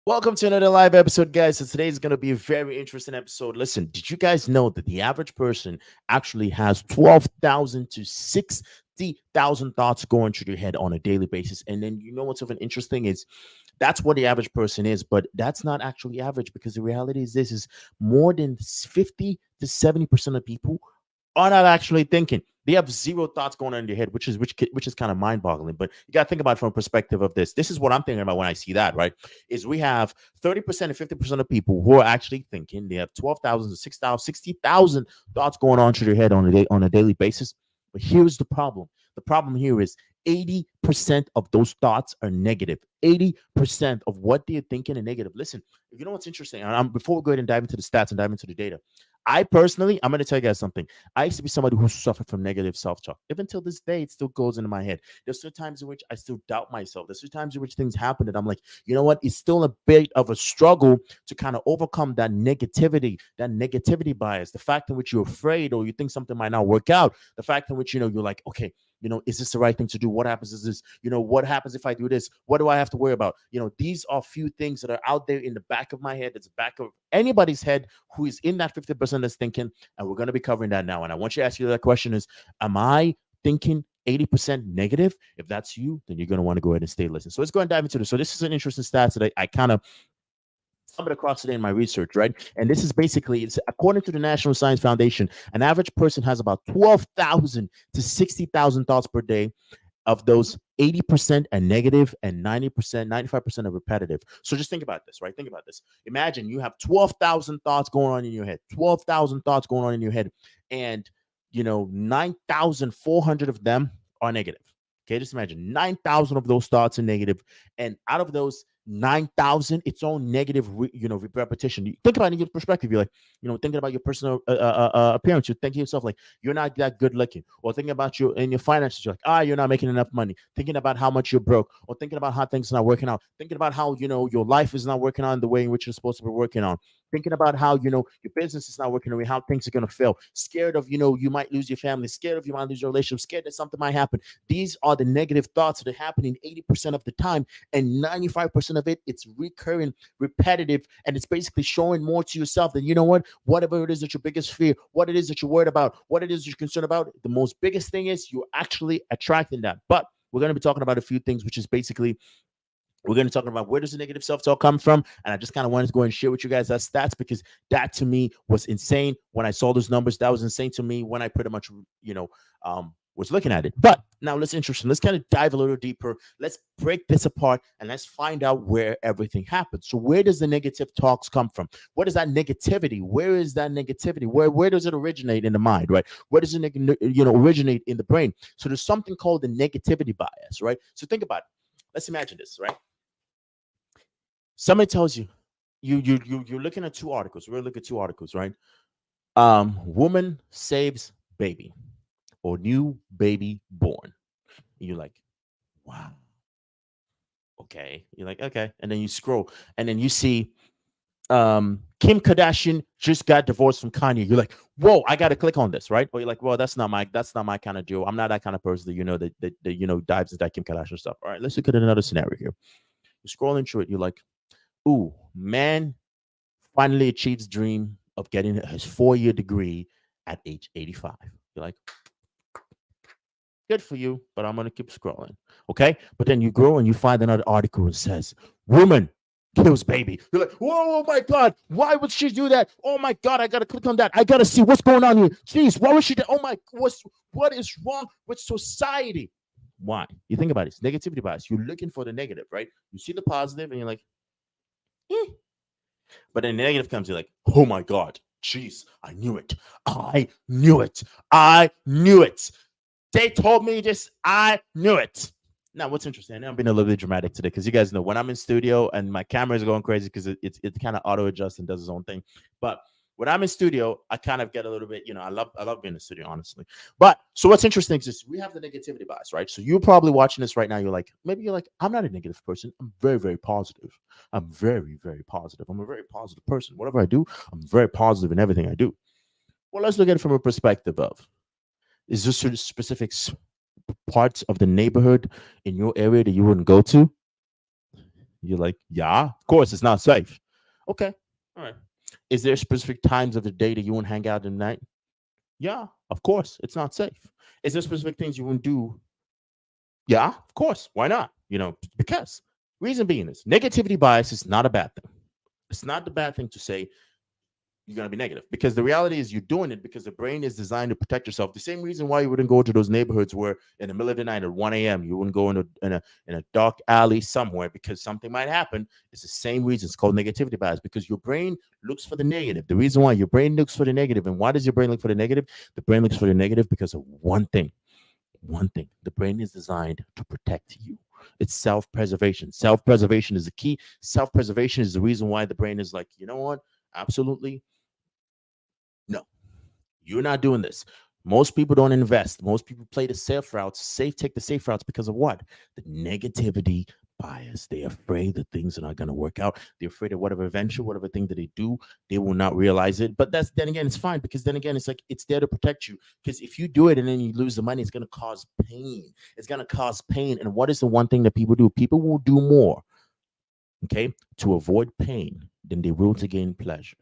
Welcome to another live episode, guys. So today is going to be a very interesting episode. Listen, did you guys know that the average person actually has 12,000 to 60,000 thoughts going through their head on a daily basis? And then you know what's even interesting is that's what the average person is, but that's not actually average because the reality is this is more than 50 to 70% of people are not actually thinking. They have zero thoughts going on in their head, which is kind of mind boggling. But you got to think about it from a perspective of this. This is what I'm thinking about when I see that. Right? Is we have 30% and 50% of people who are actually thinking. They have 12,000 to 6,000, 60,000 thoughts going on through their head on a daily basis. But here's the problem. The problem here is 80% of those thoughts are negative. 80% of what they're thinking are negative. Listen, you know what's interesting? Before we go ahead and dive into the stats and dive into the data, I personally, I'm going to tell you guys something. I used to be somebody who suffered from negative self-talk. Even till this day, it still goes into my head. There's still times in which I still doubt myself. There's still times in which things happen and I'm like, you know what? It's still a bit of a struggle to kind of overcome that negativity bias, the fact in which you're afraid or you think something might not work out, the fact in which, you're like, okay, is this the right thing to do? What happens is this, what happens if I do this? What do I have to worry about? These are few things that are out there in the back of my head. It's the back of anybody's head who is in that 50% that's thinking. And we're going to be covering that now. And I want you to ask you that question is, am I thinking 80% negative? If that's you, then you're going to want to go ahead and stay listening. So let's go and dive into this. So this is an interesting stats that I kind of stumbled across today in my research, right? And this is basically, it's according to the National Science Foundation, an average person has about 12,000 to 60,000 thoughts per day. Of those, 80% are negative and 90%, 95% are repetitive. So just think about this, right? Think about this. Imagine you have 12,000 thoughts going on in your head, 12,000 thoughts going on in your head, and 9,400 of them are negative. Okay, just imagine 9,000 of those thoughts are negative, and out of those 9,000, its own negative, repetition. You think about it in your perspective. You're like, thinking about your personal appearance. You think to yourself like you're not that good looking, or thinking about your finances. You're like, you're not making enough money. Thinking about how much you're broke, or thinking about how things are not working out. Thinking about how your life is not working out in the way in which you're supposed to be working on. Thinking about how your business is not working away, how things are going to fail. Scared of you might lose your family. Scared of you might lose your relationship. Scared that something might happen. These are the negative thoughts that are happening 80% of the time, and 95% of it, it's recurring, repetitive, and it's basically showing more to yourself than whatever it is that your biggest fear, what it is that you're worried about, what it is you're concerned about. The most biggest thing is you're actually attracting that. But we're going to be talking about a few things, which is basically we're going to talk about where does the negative self-talk come from. And I just kind of wanted to go and share with you guys that stats because that to me was insane when I saw those numbers. That was insane to me when I pretty much, was looking at it. But now let's interesting. Let's kind of dive a little deeper. Let's break this apart and let's find out where everything happens. So where does the negative talks come from? What is that negativity? Where is that negativity? Where does it originate in the mind, right? Where does it originate in the brain? So there's something called the negativity bias, right? So think about it. Let's imagine this, right? Somebody tells you, you're looking at two articles. We're gonna look at two articles, right? Woman saves baby, or new baby born. And you're like, wow, okay. You're like, okay, and then you scroll, and then you see, Kim Kardashian just got divorced from Kanye. You're like, whoa, I got to click on this, right? Or you're like, well, that's not my kind of deal. I'm not that kind of person that dives into that Kim Kardashian stuff. All right, let's look at another scenario here. You're scrolling through it. You're like, ooh, man finally achieves dream of getting his 4-year degree at age 85. You're like, good for you, but I'm gonna keep scrolling. Okay. But then you go and you find another article that says, woman kills baby. You're like, whoa, oh my God, why would she do that? Oh my God, I gotta click on that. I gotta see what's going on here. Jeez, why would she do? Oh my, what is wrong with society? Why? You think about it, it's negativity bias. You're looking for the negative, right? You see the positive and you're like, eh. But then the negative comes, you're like, oh my God, jeez, I knew it. I knew it. I knew it. They told me this. I knew it. Now, what's interesting, I know I'm being a little bit dramatic today because you guys know when I'm in studio and my camera is going crazy because it kind of auto adjusts and does its own thing. But when I'm in studio, I kind of get a little bit, I love being in the studio, honestly. But so what's interesting is we have the negativity bias, right? So you're probably watching this right now. Maybe you're like, I'm not a negative person. I'm very, very positive. I'm very, very positive. I'm a very positive person. Whatever I do, I'm very positive in everything I do. Well, let's look at it from a perspective of, is there certain specific parts of the neighborhood in your area that you wouldn't go to? You're like, yeah, of course, it's not safe. Okay, all right. Is there specific times of the day that you won't hang out at night? Yeah, of course, it's not safe. Is there specific things you won't do? Yeah, of course. Why not? Because reason being is negativity bias is not a bad thing. It's not the bad thing to say you're going to be negative, because the reality is you're doing it because the brain is designed to protect yourself. The same reason why you wouldn't go to those neighborhoods where in the middle of the night at 1 a.m. you wouldn't go in a dark alley somewhere because something might happen. It's the same reason. It's called negativity bias, because your brain looks for the negative. The reason why your brain looks for the negative, and why does your brain look for the negative? The brain looks for the negative because of one thing. The brain is designed to protect you. It's self-preservation. Self-preservation is the key. Self-preservation is the reason why the brain is like, you know what, absolutely no, you're not doing this. Most people don't invest. Most people play the safe routes, take the safe routes because of what? The negativity bias. They're afraid that things are not going to work out. They're afraid of whatever venture, whatever thing that they do, they will not realize it. But that's then again, it's fine, because then again, it's like it's there to protect you. Because if you do it and then you lose the money, it's going to cause pain. It's going to cause pain. And what is the one thing that people do? People will do more, okay, to avoid pain than they will to gain pleasure.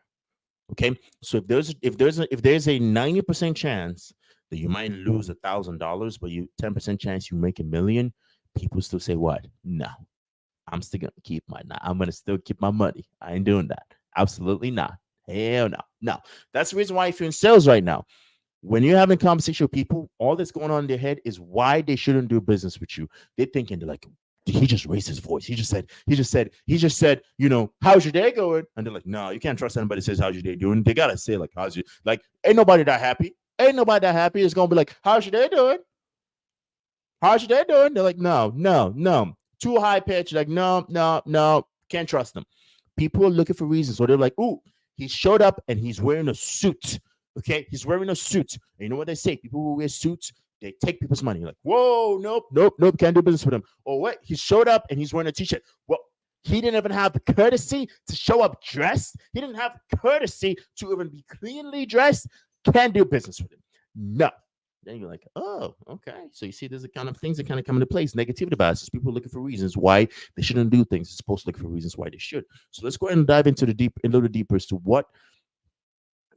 Okay, so if there's a 90% chance that you might lose $1,000, but you 10% chance you make 1 million, people still say what? No, I'm still gonna keep I'm gonna still keep my money. I ain't doing that. Absolutely not. Hell no. No. That's the reason why if you're in sales right now, when you're having conversation with people, all that's going on in their head is why they shouldn't do business with you. They're thinking, they're like, he just raised his voice. He just said, how's your day going? And they're like, no, you can't trust anybody that says how's your day doing. They gotta say like, how's you like, ain't nobody that happy. Ain't nobody that happy. It's gonna be like, how's your day doing? How's your day doing? They're like, no, no, no. Too high pitch. Like, no, no, no. Can't trust them. People are looking for reasons. So they're like, ooh, he showed up and he's wearing a suit. Okay, he's wearing a suit. And you know what they say? People who wear suits, they take people's money. Like, whoa, nope, nope, nope, can't do business with him. Or what? He showed up and he's wearing a t-shirt. Well, he didn't even have the courtesy to show up dressed. He didn't have the courtesy to even be cleanly dressed. Can't do business with him. No. Then you're like, oh, okay. So you see, there's the kind of things that kind of come into place. Negativity biases. People are looking for reasons why they shouldn't do things. It's supposed to look for reasons why they should. So let's go ahead and dive into a little deeper as to what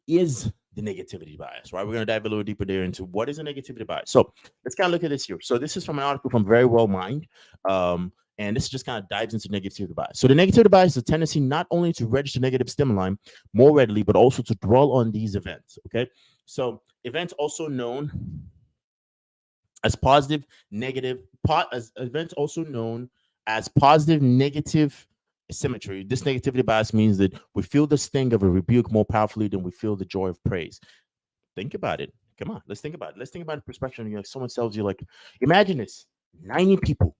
is the negativity bias, right? We're going to dive a little deeper there into what is a negativity bias. So let's kind of look at this here. So this is from an article from Very Well Mind. And this just kind of dives into negativity bias. So the negativity bias is a tendency not only to register negative stimuli more readily, but also to dwell on these events. Okay. So events also known as positive, negative, as events also known as positive, negative asymmetry. This negativity bias means that we feel the sting of a rebuke more powerfully than we feel the joy of praise. Think about it. Come on, let's think about it. Let's think about the perspective. Someone tells you, like, imagine this: 90 people,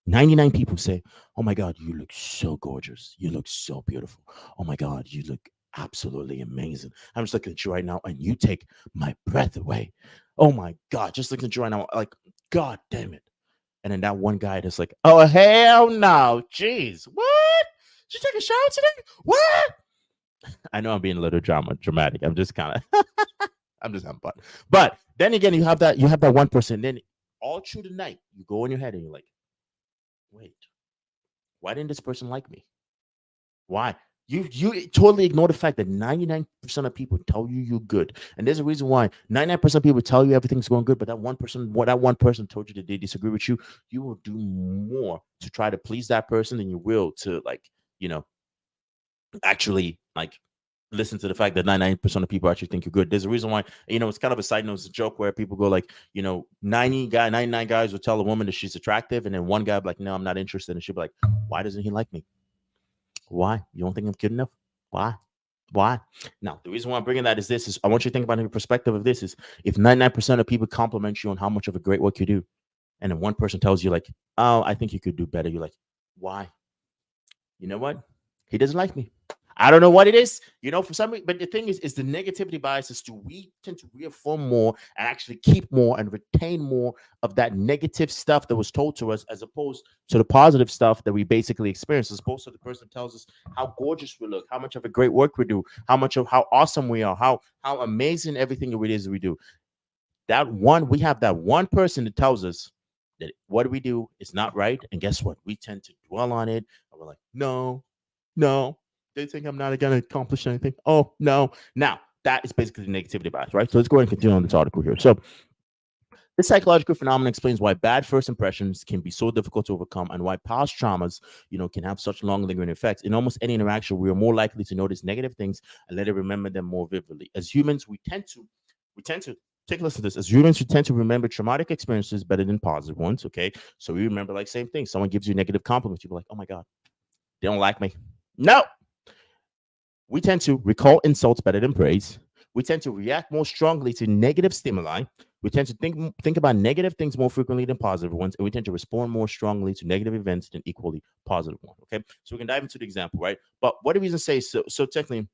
99 people say, "Oh my God, you look so gorgeous. You look so beautiful. Oh my God, you look absolutely amazing. I'm just looking at you right now, and you take my breath away. Oh my God, just looking at you right now, like, God damn it." And then that one guy that's like, "Oh hell no, jeez, what? Did you take a shower today? What?" I know I'm being a little dramatic. I'm just kind of, I'm just having fun. But then again, you have that one person. Then all through the night, you go in your head and you're like, wait, why didn't this person like me? Why? You totally ignore the fact that 99% of people tell you you're good. And there's a reason why 99% of people tell you everything's going good, but that one person told you that they disagree with you, you will do more to try to please that person than you will to, like, you know, actually, like, listen to the fact that 99% of people actually think you're good. There's a reason why, it's kind of a side note, it's a joke where people go like, 99 guys will tell a woman that she's attractive, and then one guy will be like, no, I'm not interested. And she'll be like, why doesn't he like me? Why? You don't think I'm cute enough? Why? Why? Now, the reason why I'm bringing that is I want you to think about it in the perspective of this: is if 99% of people compliment you on how much of a great work you do, and then one person tells you like, oh, I think you could do better. You're like, why? You know what? He doesn't like me. I don't know what it is, for some reason. But the thing is the negativity bias is we tend to reaffirm more and actually keep more and retain more of that negative stuff that was told to us, as opposed to the positive stuff that we basically experience. As opposed to the person tells us how gorgeous we look, how much of a great work we do, how awesome we are, how amazing everything it is we do. We have that one person that tells us that what we do is not right, and guess what? We tend to dwell on it. And we're like, no, no. They think I'm not going to accomplish anything. Oh, no. Now, that is basically the negativity bias, right? So let's go ahead and continue on this article here. So this psychological phenomenon explains why bad first impressions can be so difficult to overcome and why past traumas, can have such long lingering effects. In almost any interaction, we are more likely to notice negative things and later remember them more vividly. As humans, we tend to take a listen to this. As humans, we tend to remember traumatic experiences better than positive ones. Okay. So we remember like same thing. Someone gives you a negative compliment, you're like, oh my God, they don't like me. No, we tend to recall insults better than praise. We tend to react more strongly to negative stimuli. We tend to think about negative things more frequently than positive ones, and we tend to respond more strongly to negative events than equally positive ones. Okay, so we can dive into the example, right? But what do reasons say so? So technically,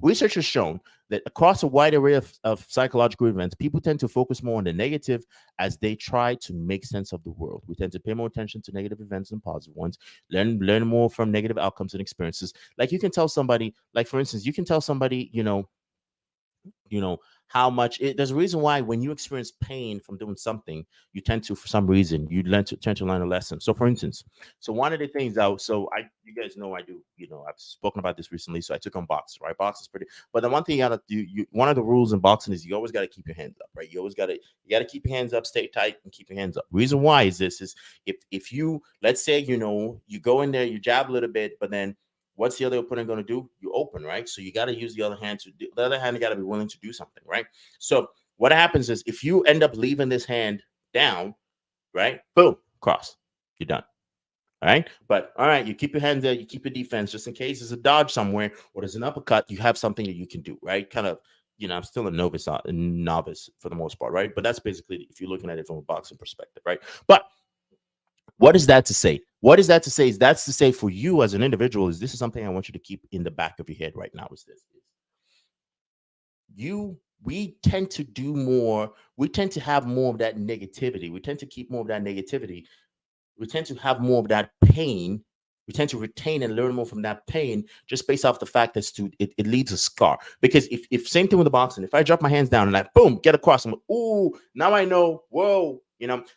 research has shown that across a wide array of psychological events, people tend to focus more on the negative as they try to make sense of the world. We tend to pay more attention to negative events than positive ones, learn more from negative outcomes and experiences. Like you can tell somebody, like for instance, you can tell somebody, you know how much there's a reason why when you experience pain from doing something, you tend to, for some reason, you tend to learn a lesson. So for instance, so one of the things out, so I you guys know I do, I've spoken about this recently, so I took on boxing, right? Boxing is pretty, but the one thing you gotta do, one of the rules in boxing is you always got to keep your hands up, right? You always got to keep your hands up, stay tight and keep your hands up. Reason why is this is, if you, let's say, you go in there, you jab a little bit, but then what's the other opponent going to do? You open, right? So you got to use the other hand to do, the other hand. You got to be willing to do something, right? So what happens is if you end up leaving this hand down, right? Boom, cross, you're done. All right. But all right, you keep your hands there, you keep your defense just in case there's a dodge somewhere or there's an uppercut. You have something that you can do, right? Kind of, I'm still a novice for the most part, right? But that's basically if you're looking at it from a boxing perspective, right? But what is that to say? What is that to say? Is that's to say for you as an individual, is this is something I want you to keep in the back of your head right now. Is this you we tend to do more, we tend to have more of that negativity. We tend to keep more of that negativity. We tend to have more of that pain. We tend to retain and learn more from that pain just based off the fact that it leaves a scar. Because if same thing with the boxing, if I drop my hands down and I boom get across, I'm like, ooh, now I know, whoa,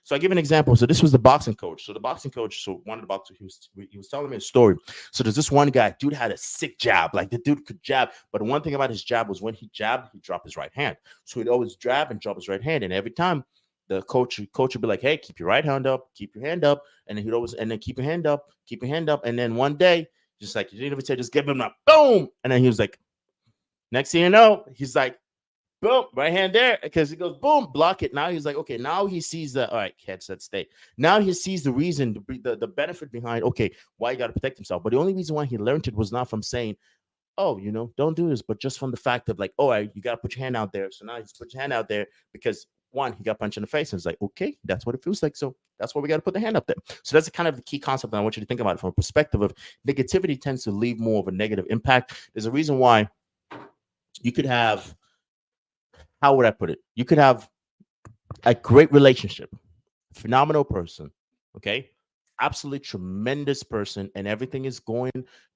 So I give an example. So this was the boxing coach. So the boxing coach, so one of the boxers, he was telling me a story. So there's this one guy, dude had a sick jab, like the dude could jab. But the one thing about his jab was when he jabbed, he dropped his right hand. So he'd always jab and drop his right hand, and every time the coach would be like, "Hey, keep your right hand up, keep your hand up," and then he'd always, and then keep your hand up, and then one day, just like you didn't even say, just give him a boom, and then he was like, next thing you know, he's like, boom, right hand there, because he goes boom, block it. Now he's like, okay, now he sees the all right, headset stay. Now he sees the reason, the benefit behind, okay, why you got to protect himself. But the only reason why he learned it was not from saying, oh, don't do this, but just from the fact of like, oh, you got to put your hand out there. So now you just put your hand out there because one, he got punched in the face and it's like, okay, that's what it feels like. So that's why we got to put the hand up there. So that's kind of the key concept that I want you to think about it from a perspective of negativity tends to leave more of a negative impact. There's a reason why you could have, how would I put it? You could have a great relationship, phenomenal person, okay? Absolutely tremendous person, and everything is going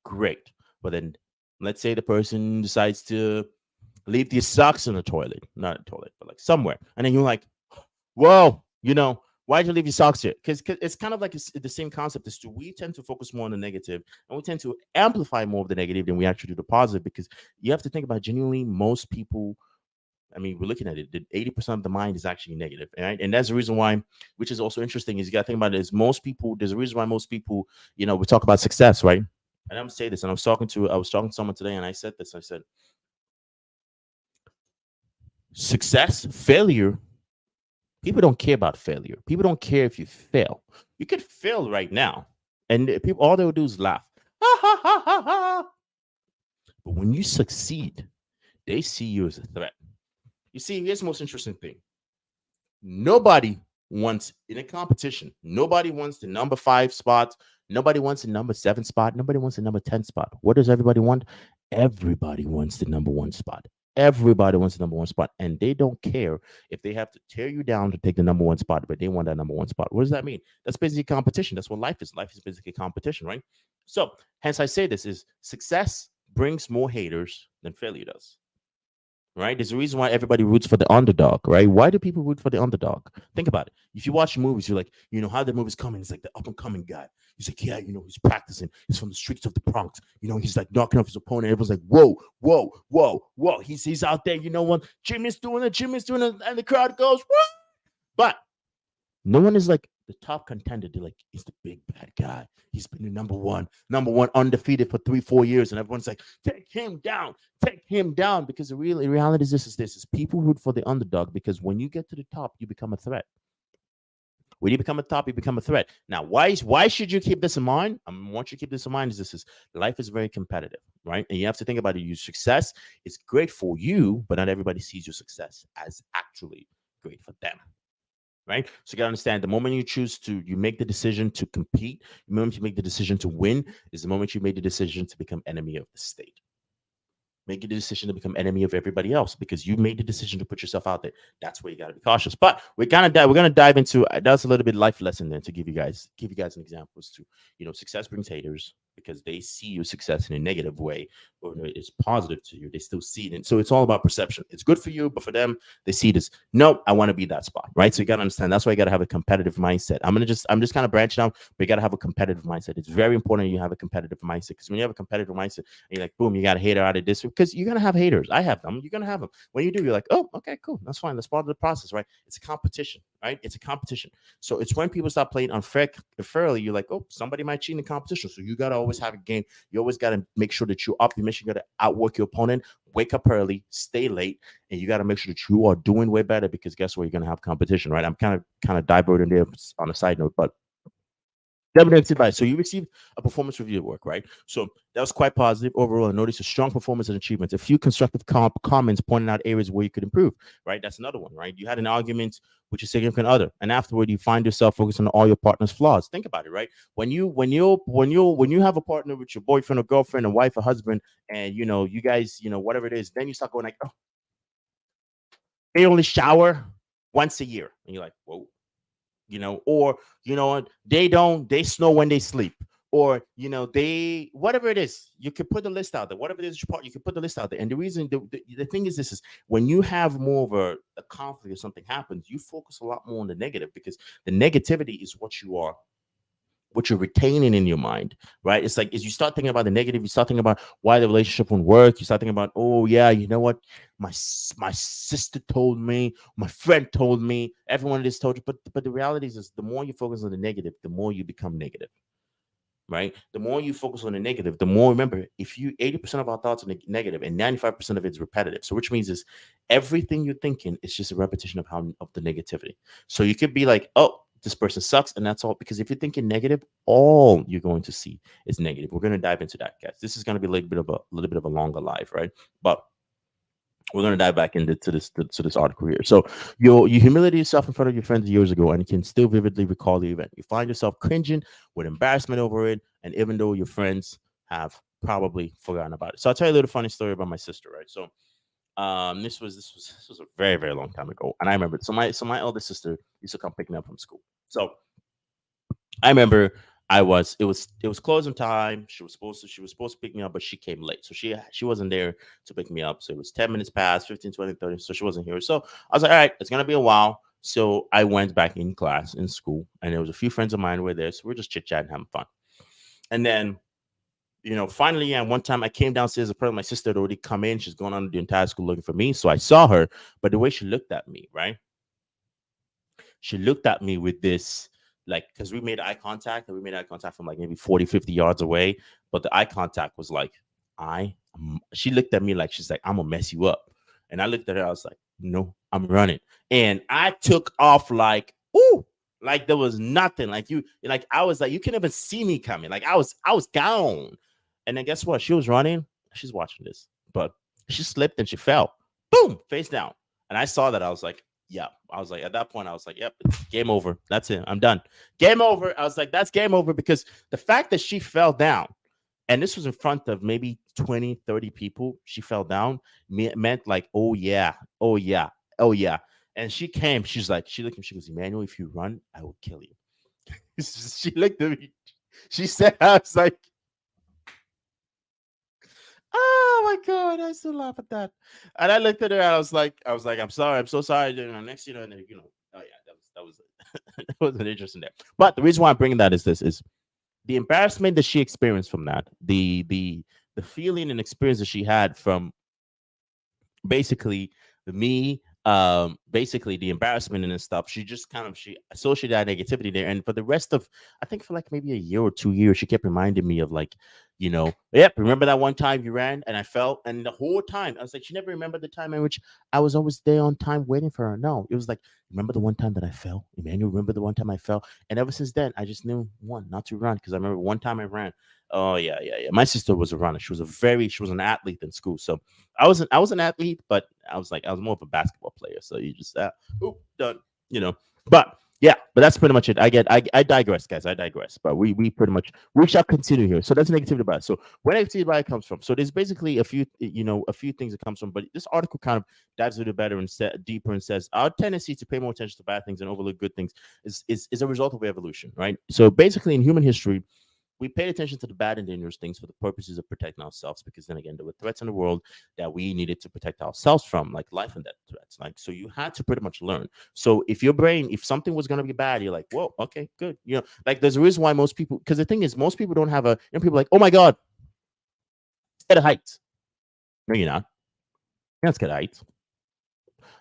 great. But then let's say the person decides to leave these socks in the toilet, not a toilet, but like somewhere. And then you're like, whoa, why'd you leave your socks here? Because it's kind of like the same concept as to we tend to focus more on the negative and we tend to amplify more of the negative than we actually do the positive. Because you have to think about genuinely most people. I mean, we're looking at it. 80% of the mind is actually negative, right? And that's the reason why, which is also interesting, is you got to think about it. Is most people? There's a reason why most people, we talk about success, right? And I'm saying this, and I was talking to someone today, and I said this. I said, success, failure. People don't care about failure. People don't care if you fail. You could fail right now, and people all they will do is laugh. Ha, ha, ha, ha, ha. But when you succeed, they see you as a threat. You see, here's the most interesting thing. Nobody wants in a competition. Nobody wants the number 5 spot. Nobody wants the number 7 spot. Nobody wants the number 10 spot. What does everybody want? Everybody wants the number 1 spot. Everybody wants the number 1 spot, and they don't care if they have to tear you down to take the number 1 spot, but they want that number 1 spot. What does that mean? That's basically competition. That's what life is. Life is basically competition, right? So, hence I say this is success brings more haters than failure does. right? There's a reason why everybody roots for the underdog, right? Why do people root for the underdog? Think about it. If you watch movies, you're like, how the movie's coming. It's like the up and coming guy. He's like, yeah, he's practicing. He's from the streets of the Bronx. He's like knocking off his opponent. Everyone's like, whoa, whoa, whoa, whoa. He's out there. You know what? Jimmy's doing it, and the crowd goes, whoa. But no one is like the top contender. They're like, he's the big bad guy. He's been the number one undefeated for 3, 4 years, and everyone's like, take him down. Because the real reality is this is people root for the underdog because when you get to the top, you become a threat. When you become a top, you become a threat. Now, why should you keep this in mind? I want you to keep this in mind is life is very competitive, right? And you have to think about it. Your success is great for you, but not everybody sees your success as actually great for them, right? So you gotta understand the moment you make the decision to compete, the moment you make the decision to win is the moment you made the decision to become enemy of the state. Make a decision to become enemy of everybody else because you made the decision to put yourself out there. That's where you got to be cautious. But we're gonna dive into that's a little bit life lesson there to give you guys an example as to success brings haters because they see your success in a negative way or it's positive to you. They still see it, and so it's all about perception. It's good for you, but for them, they see this. No, I want to be that spot, right? So you got to understand. That's why you got to have a competitive mindset. I'm just kind of branching out, but you got to have a competitive mindset. It's very important you have a competitive mindset because when you have a competitive mindset and you're like, boom, you got a hater out of this because you're gonna have haters. I have them. You're gonna have them. When you do, you're like, oh, okay, cool, that's fine. That's part of the process, right? It's a competition, right? It's a competition. So it's when people start playing unfairly, you're like, oh, somebody might cheat in the competition. So you gotta always have a game. You always gotta make sure that you're up. You make sure you gotta outwork your opponent. Wake up early, stay late, and you gotta make sure that you are doing way better because guess what? You're gonna have competition, right? I'm kind of diverting there on a side note, but negative advice. So you received a performance review at work, right? So that was quite positive overall. I noticed a strong performance and achievements. A few constructive comments pointing out areas where you could improve, right? That's another one, right? You had an argument with your significant other, and afterward you find yourself focused on all your partner's flaws. Think about it, right? When you have a partner with your boyfriend or girlfriend, a wife or husband, and you guys, whatever it is, then you start going like, oh, they only shower once a year, and you're like, whoa, or they snow when they sleep, or they whatever it is, you could put the list out there. Whatever it is, your part, you can put the list out there. And the reason, the thing is, this is when you have more of a conflict or something happens, you focus a lot more on the negative because the negativity is what you're retaining in your mind, right? It's like as you start thinking about the negative, you start thinking about why the relationship won't work. You start thinking about, oh yeah, you know what, my sister told me, my friend told me, everyone just told you. But the reality is the more you focus on the negative, the more you become negative, right? The more you focus on the negative, the more, remember, if you 80% of our thoughts are negative and 95% of it's repetitive. So which means is everything you're thinking is just a repetition of the negativity. So you could be like, oh, this person sucks, and that's all. Because if you're thinking negative, all you're going to see is negative. We're going to dive into that, guys. This is going to be a little bit of a longer live, right? But we're going to dive back into this article here. So you humiliated yourself in front of your friends years ago, and you can still vividly recall the event. You find yourself cringing with embarrassment over it, and even though your friends have probably forgotten about it. So I'll tell you a little funny story about my sister, right? So this was a very, very long time ago, and I remember. So my eldest sister used to come pick me up from school. So I remember it was closing time. She was supposed to pick me up, but she came late. So she wasn't there to pick me up. So it was 10 minutes past, 15, 20, 30. So she wasn't here. So I was like, all right, it's gonna be a while. So I went back in class in school, and there was a few friends of mine were there. So we're just chit-chatting, having fun. And then, finally, and one time I came downstairs, apparently my sister had already come in. She's going on the entire school looking for me. So I saw her, but the way she looked at me, right? She looked at me with this, like, because we made eye contact from like maybe 40, 50 yards away, but the eye contact was like, she looked at me like, she's like, I'm gonna mess you up. And I looked at her, I was like, no, I'm running. And I took off like, ooh, like there was nothing. Like I was like, you can't even see me coming. Like I was gone. And then guess what? She was running. She's watching this, but she slipped and she fell. Boom, face down. And I saw that. I was like, yeah. I was like, at that point, I was like, yep, game over. That's it. I'm done. Game over. I was like, that's game over because the fact that she fell down, and this was in front of maybe 20, 30 people, she fell down, meant like, oh, yeah, oh, yeah, oh, yeah. And she came, she looked at me, she goes, Emmanuel, if you run, I will kill you. She looked at me. She said, I was like, Oh my god, I still laugh at that. And I looked at her and I was like, I'm sorry, I'm so sorry. Next, and then, oh yeah, that was that was an interesting day. But the reason why I'm bringing that is this is the embarrassment that she experienced from that, the feeling and experience that she had from basically me, basically the embarrassment and stuff. She just kind of she associated that negativity there, and for the rest of, I think for like maybe a year or 2 years, she kept reminding me of like, yep, remember that one time you ran and I fell, and the whole time I was like, she never remembered the time in which I was always there on time waiting for her. No, it was like, remember the one time that I fell, Emmanuel, remember the one time I fell. And ever since then, I just knew, one, not to run, because I remember one time I ran. Oh yeah, yeah, yeah. My sister was a runner. She was an athlete in school. So I was an athlete, but I was more of a basketball player. So you just oop, done, you know. But yeah, but that's pretty much it. I digress, guys. I digress. But we pretty much we shall continue here. So that's negativity bias. So where negativity bias comes from. So there's basically a few things that comes from. But this article kind of dives a little better and deeper and says our tendency to pay more attention to bad things and overlook good things is a result of evolution, right? So basically, in human history, we paid attention to the bad and dangerous things for the purposes of protecting ourselves, because then again, there were threats in the world that we needed to protect ourselves from, like life and death threats. Like, so you had to pretty much learn. So if something was going to be bad, you're like, whoa, okay, good. Like there's a reason why most people, because the thing is, most people don't have people are like, oh my God, scared of heights. No, you're not. You're not scared of heights.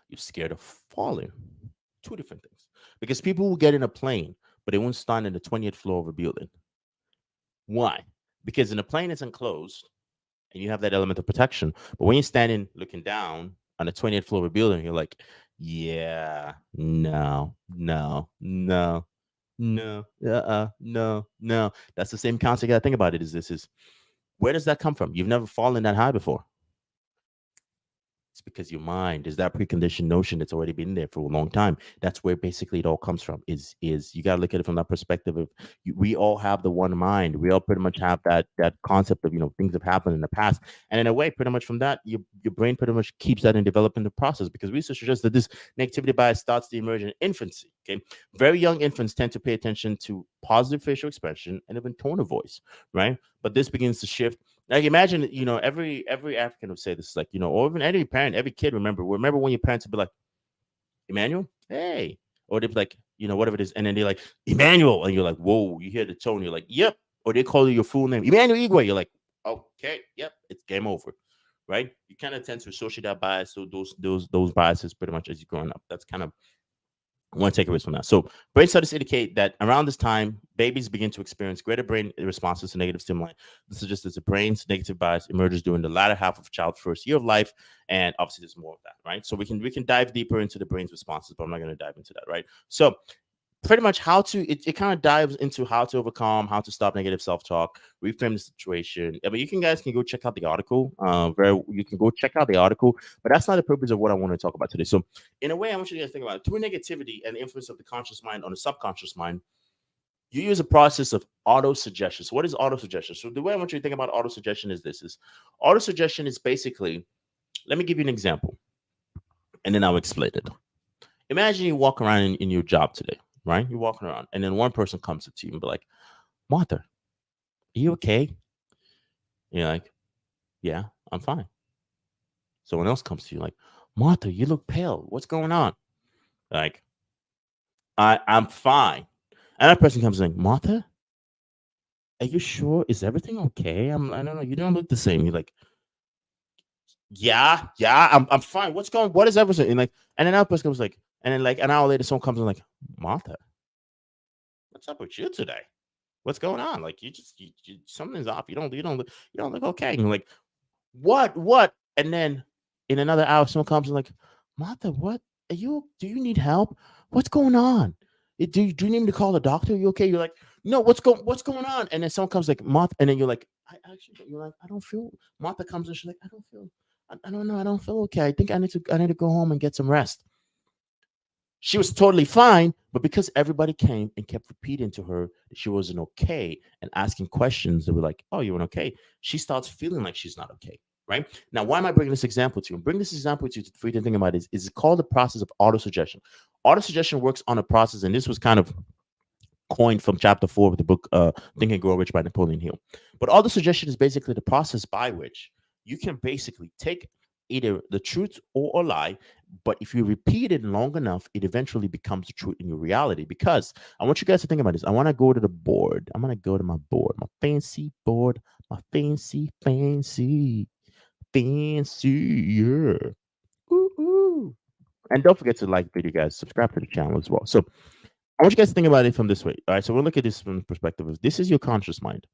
You're scared of falling. Two different things. Because people will get in a plane, but they won't stand in the 20th floor of a building. Why? Because in a plane, it's enclosed and you have that element of protection. But when you're standing looking down on the 20th floor of a building, you're like, yeah, no, no, no, no, no, no. That's the same concept. You gotta think about it. Is where does that come from? You've never fallen that high before. It's because your mind is that preconditioned notion that's already been there for a long time. That's where basically it all comes from. Is you got to look at it from that perspective of we all have the one mind. We all pretty much have that concept of things have happened in the past, and in a way, pretty much from that, your brain pretty much keeps that in developing the process, because research suggests that this negativity bias starts to emerge in infancy. Okay, very young infants tend to pay attention to positive facial expression and even tone of voice, right? But this begins to shift. Like imagine, every African would say this, like, or even any parent, every kid remember when your parents would be like, Emmanuel, hey, or they'd be like, whatever it is, and then they're like, Emmanuel, and you're like, whoa, you hear the tone, you're like, yep, or they call you your full name, Emmanuel Igwe, you're like, okay, yep, it's game over, right? You kind of tend to associate that bias, so those biases pretty much as you're growing up. That's kind of one takeaways from that. So, brain studies indicate that around this time, babies begin to experience greater brain responses to negative stimuli. This suggests that the brain's negative bias emerges during the latter half of a child's first year of life, and obviously, there's more of that, right? So we can dive deeper into the brain's responses, but I'm not going to dive into that, right? So, pretty much how to it kind of dives into how to overcome, how to stop negative self-talk, reframe the situation. I mean, you can guys can go check out the article, where you can go check out the article, but that's not the purpose of what I want to talk about today. So in a way, I want you guys to think about it. Through negativity and the influence of the conscious mind on the subconscious mind, you use a process of auto suggestion. So what is auto suggestion? So the way I want you to think about auto suggestion is auto suggestion is basically, let me give you an example and then I'll explain it. Imagine you walk around in your job today, right? You're walking around, and then one person comes up to you and be like, Martha, are you okay? And you're like, yeah, I'm fine. Someone else comes to you like, Martha, you look pale. What's going on? Like, I'm fine. And that person comes in, Martha, are you sure? Is everything okay? I don't know. You don't look the same. You're like, yeah, I'm fine. What is everything? And then that person comes like, and then like an hour later, someone comes in like, Martha, what's up with you today? What's going on? Like something's off. You don't look okay. And you're like, what? And then in another hour, someone comes and like, Martha, what do you need help? What's going on? Do you need me to call the doctor? Are you okay? You're like, no, what's going on? And then someone comes like, Martha, and then you're like, you're like, I don't feel. Martha comes and she's like, I don't feel. I don't know. I don't feel okay. I think I need to go home and get some rest. She was totally fine, but because everybody came and kept repeating to her that she wasn't okay and asking questions that were like, oh, you weren't okay, she starts feeling like she's not okay. Right now, why am I bringing this example to you? I'm bringing this example to you for you to think about is called the process of autosuggestion. Autosuggestion works on a process, and this was kind of coined from chapter 4 of the book Think and Grow Rich by Napoleon Hill. But autosuggestion is basically the process by which you can basically take either the truth or a lie, but if you repeat it long enough, it eventually becomes the truth in your reality. Because I want you guys to think about this. I want to go to the board. I'm gonna go to my board, my fancy board, my fancy, yeah. Ooh. And don't forget to like the video, guys. Subscribe to the channel as well. So I want you guys to think about it from this way. All right. So we'll look at this from the perspective of this is your conscious mind.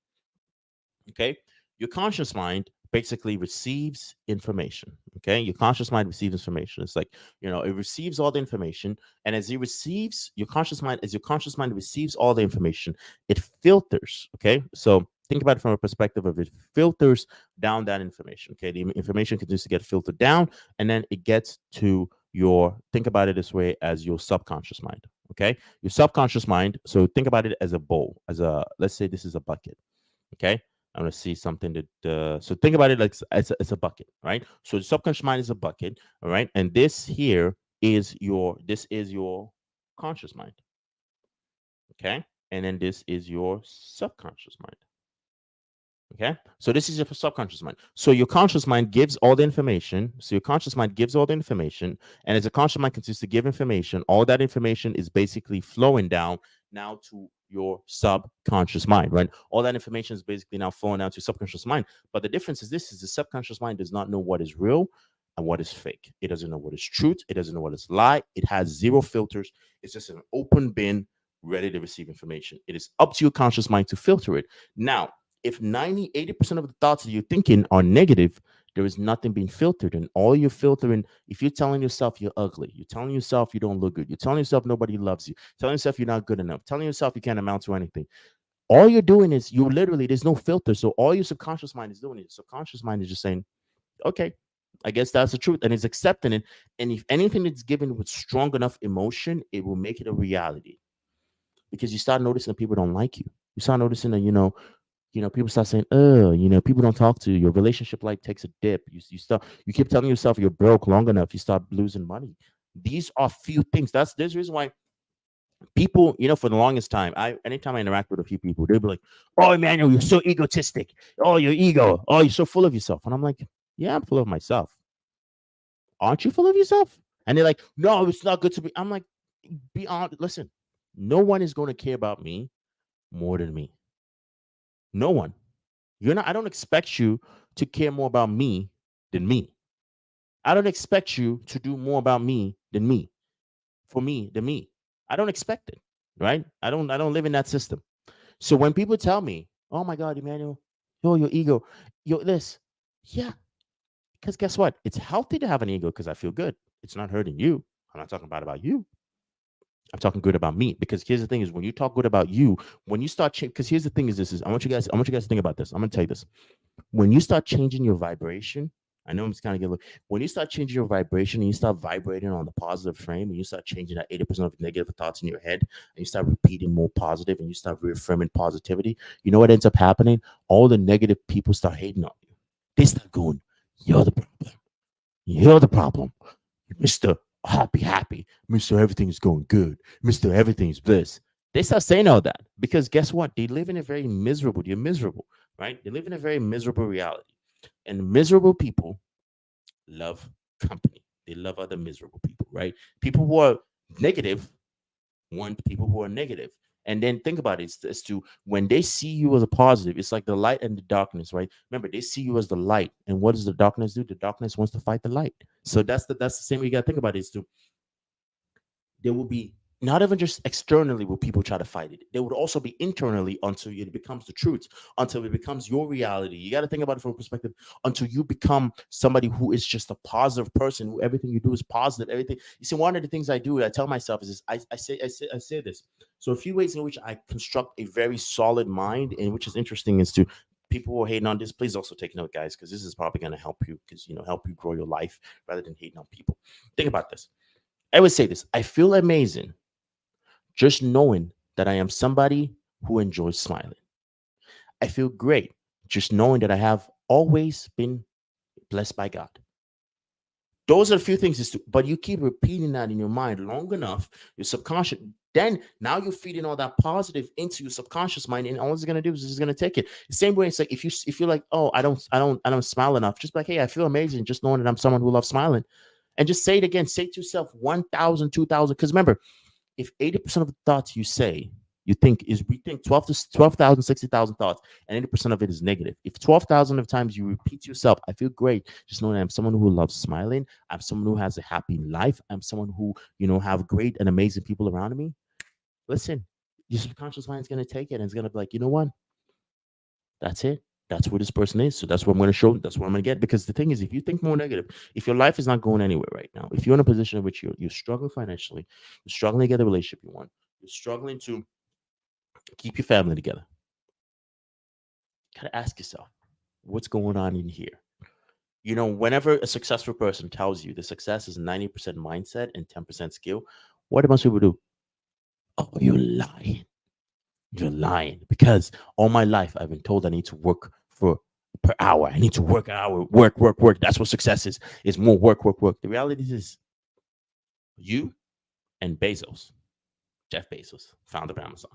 Okay. Your conscious mind basically receives information. Okay. Your conscious mind receives information. It's like, it receives all the information. And as it receives as your conscious mind receives all the information, it filters. Okay. So think about it from a perspective of it filters down that information. Okay. The information continues to get filtered down, and then it gets to think about it this way, as your subconscious mind. Okay. Your subconscious mind. So think about it as a bowl, let's say this is a bucket. Okay. I'm going to see something that, so think about it like it's a bucket, right? So the subconscious mind is a bucket, all right? And this is your conscious mind, okay? And then this is your subconscious mind. Okay. So this is your subconscious mind. So your conscious mind gives all the information. So your conscious mind gives all the information. And as a conscious mind continues to give information, all that information is basically flowing down now to your subconscious mind, right? All that information is basically now flowing down to your subconscious mind. But the difference is this is the subconscious mind does not know what is real and what is fake. It doesn't know what is truth. It doesn't know what is lie. It has zero filters. It's just an open bin ready to receive information. It is up to your conscious mind to filter it. Now, if 80% of the thoughts that you're thinking are negative, there is nothing being filtered. And all you're filtering, if you're telling yourself you're ugly, you're telling yourself you don't look good, you're telling yourself nobody loves you, telling yourself you're not good enough, telling yourself you can't amount to anything, all you're doing is there's no filter. So all your subconscious mind is doing is subconscious mind is just saying, okay, I guess that's the truth. And it's accepting it. And if anything is given with strong enough emotion, it will make it a reality. Because you start noticing that people don't like you. You start noticing that, people start saying, people don't talk to you. Your relationship life takes a dip. You keep telling yourself you're broke long enough, you start losing money. These are few things. There's a reason why people, for the longest time, anytime I interact with a few people, they'll be like, oh, Emmanuel, you're so egotistic. Oh, your ego. Oh, you're so full of yourself. And I'm like, yeah, I'm full of myself. Aren't you full of yourself? And they're like, no, it's not good to be. I'm like, be honest. Listen, no one is going to care about me more than me. No one. I don't expect you to care more about me than me. I don't expect you to do more about me than me, for me than me. I don't expect it, right? I don't live in that system. So when people tell me, "Oh my God, Emmanuel, your ego, this," yeah, because guess what? It's healthy to have an ego because I feel good. It's not hurting you. I'm not talking about you. I'm talking good about me. Because here's the thing: is when you talk good about you, when you start because here's the thing: is this is I want you guys to think about this. I'm gonna tell you this. When you start changing your vibration, I know I'm just kind of getting when you start changing your vibration and you start vibrating on the positive frame and you start changing that 80% of negative thoughts in your head and you start repeating more positive and you start reaffirming positivity, you know what ends up happening? All the negative people start hating on you. They start going, you're the problem. You're the problem. Mr. Happy, Mr. Everything's going good, Mr. Everything's bliss. They start saying all that because guess what? They live in a very miserable, you're miserable, right? They live in a very miserable reality. And miserable people love company. They love other miserable people, right? People who are negative want people who are negative. And then think about it as to when they see you as a positive, it's like the light and the darkness, right? Remember, they see you as the light. And what does the darkness do? The darkness wants to fight the light. So that's the same way you gotta think about it is to there will be not even just externally will people try to fight it. There would also be internally until it becomes the truth, until it becomes your reality. You got to think about it from a perspective until you become somebody who is just a positive person, who everything you do is positive. Everything you see, one of the things I do, I tell myself is this: I say this. So a few ways in which I construct a very solid mind, and which is interesting, is to people who are hating on this. Please also take note, guys, because this is probably going to help you, because help you grow your life rather than hating on people. Think about this. I would say this: I feel amazing just knowing that I am somebody who enjoys smiling. I feel great just knowing that I have always been blessed by God. Those are a few things, but you keep repeating that in your mind long enough, your subconscious, Then now you're feeding all that positive into your subconscious mind, and all it's gonna do is it's gonna take it. The same way it's like if you're like, oh, I don't smile enough, just be like, hey, I feel amazing, just knowing that I'm someone who loves smiling. And just say it again. Say to yourself 1,000, 2,000. Because remember, if 80% of the thoughts you say, you think is we think 12,000, 60,000 thoughts, and 80% of it is negative. If 12,000 of times you repeat to yourself, I feel great, just knowing I'm someone who loves smiling, I'm someone who has a happy life, I'm someone who, have great and amazing people around me. Listen, your subconscious mind is going to take it and it's going to be like, you know what? That's it. That's where this person is. So that's what I'm going to show. That's what I'm going to get. Because the thing is, if you think more negative, if your life is not going anywhere right now, if you're in a position in which you're struggling financially, you're struggling to get the relationship you want, you're struggling to keep your family together, you got to ask yourself, what's going on in here? Whenever a successful person tells you the success is 90% mindset and 10% skill, what do most people do? Oh, you're lying. You're lying because all my life I've been told I need to work for per hour. I need to work an hour, work, work, work. That's what success is. It's more work, work, work. The reality is you and Bezos, Jeff Bezos, founder of Amazon,